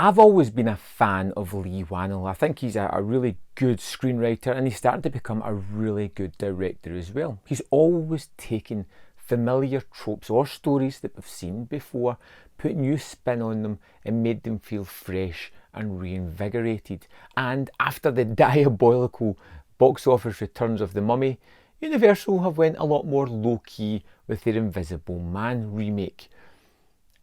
I've always been a fan of Leigh Whannell. I think he's a really good screenwriter, and he's starting to become a really good director as well. He's always taken familiar tropes or stories that we've seen before, put new spin on them and made them feel fresh and reinvigorated. And after the diabolical box office returns of The Mummy, Universal have went a lot more low-key with their Invisible Man remake.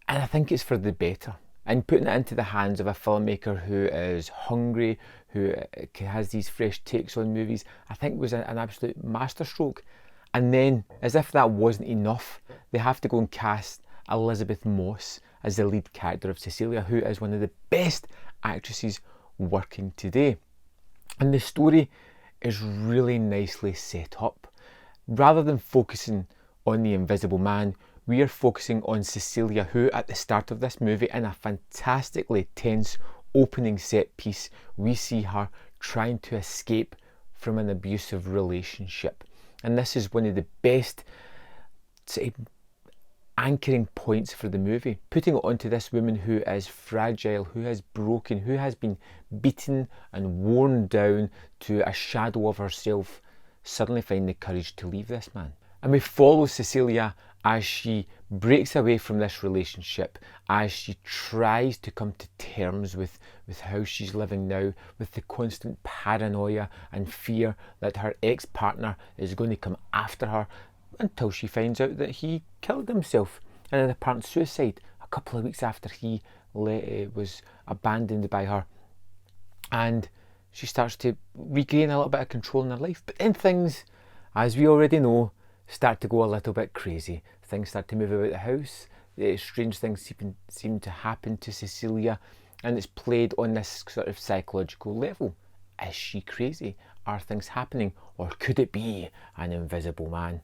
And I think it's for the better. And putting it into the hands of a filmmaker who is hungry, who has these fresh takes on movies, I think was an absolute masterstroke. And then, as if that wasn't enough, they have to go and cast Elizabeth Moss as the lead character of Cecilia, who is one of the best actresses working today. And the story is really nicely set up. Rather than focusing on the Invisible Man, we are focusing on Cecilia, who at the start of this movie, in a fantastically tense opening set piece, we see her trying to escape from an abusive relationship. And this is one of the best anchoring points for the movie, putting it onto this woman who is fragile, who is broken, who has been beaten and worn down to a shadow of herself, suddenly finding the courage to leave this man. And we follow Cecilia as she breaks away from this relationship, as she tries to come to terms with how she's living now, with the constant paranoia and fear that her ex-partner is going to come after her, until she finds out that he killed himself in an apparent suicide a couple of weeks after he was abandoned by her. And she starts to regain a little bit of control in her life. But then things, as we already know, start to go a little bit crazy. Things start to move about the house. Strange things seem to happen to Cecilia, and it's played on this sort of psychological level. Is she crazy? Are things happening? Or could it be an invisible man?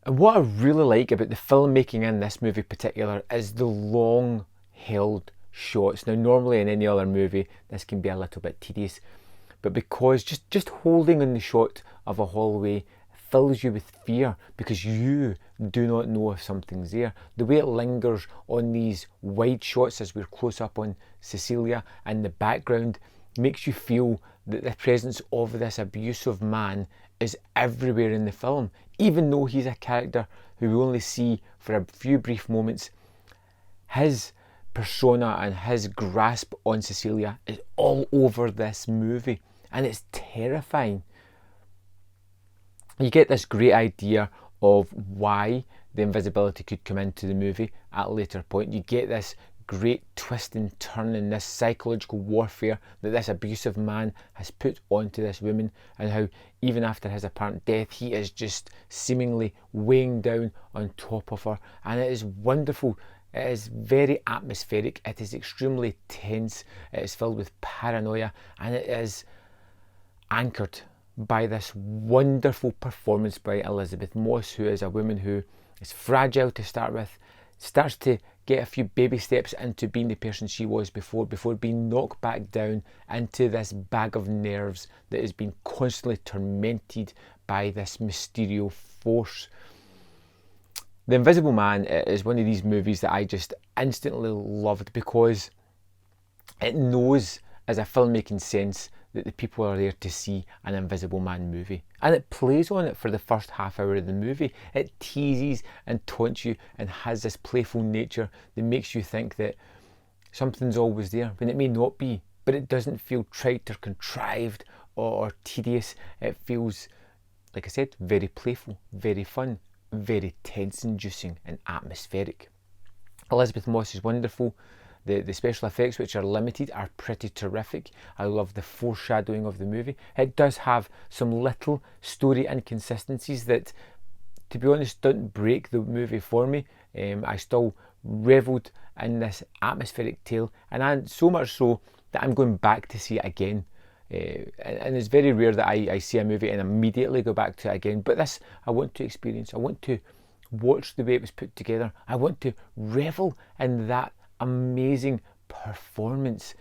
And what I really like about the filmmaking in this movie in particular is the long held shots. Now normally in any other movie this can be a little bit tedious, but because just holding on the shot of a hallway fills you with fear because you do not know if something's there. The way it lingers on these wide shots as we're close up on Cecilia and the background makes you feel that the presence of this abusive man is everywhere in the film. Even though he's a character who we only see for a few brief moments, his persona and his grasp on Cecilia is all over this movie, and it's terrifying. You get this great idea of why the invisibility could come into the movie at a later point. You get this great twist and turn in this psychological warfare that this abusive man has put onto this woman, and how even after his apparent death he is just seemingly weighing down on top of her. And it is wonderful. It is very atmospheric, it is extremely tense, it is filled with paranoia, and it is anchored by this wonderful performance by Elizabeth Moss, who is a woman who is fragile to start with, starts to get a few baby steps into being the person she was before being knocked back down into this bag of nerves that has been constantly tormented by this mysterious force. The Invisible Man is one of these movies that I just instantly loved because it knows, as a filmmaking sense, that the people are there to see an Invisible Man movie, and it plays on it for the first half hour of the movie. It teases and taunts you and has this playful nature that makes you think that something's always there when it may not be, but it doesn't feel trite or contrived or tedious. It feels, like I said, very playful, very fun, very tense-inducing and atmospheric. Elizabeth Moss is wonderful. The special effects, which are limited, are pretty terrific. I love the foreshadowing of the movie. It does have some little story inconsistencies that, to be honest, don't break the movie for me. I still revelled in this atmospheric tale, and so much so that I'm going back to see it again. And it's very rare that I see a movie and immediately go back to it again, but this I want to experience. I want to watch the way it was put together. I want to revel in that amazing performance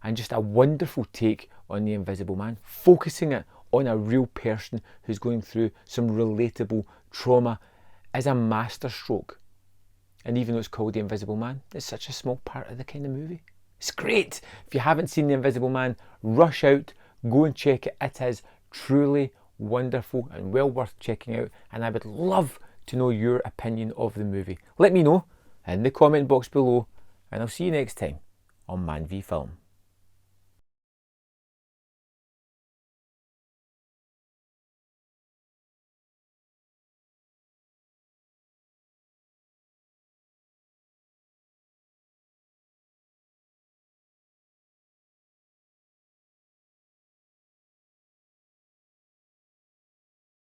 and just a wonderful take on the Invisible Man, focusing it on a real person who's going through some relatable trauma is a masterstroke. And even though it's called The Invisible Man, it's such a small part of the kind of movie. It's great. If you haven't seen The Invisible Man, rush out, go and check it. It is truly wonderful and well worth checking out, and I would love to know your opinion of the movie. Let me know in the comment box below, and I'll see you next time on Man v Film.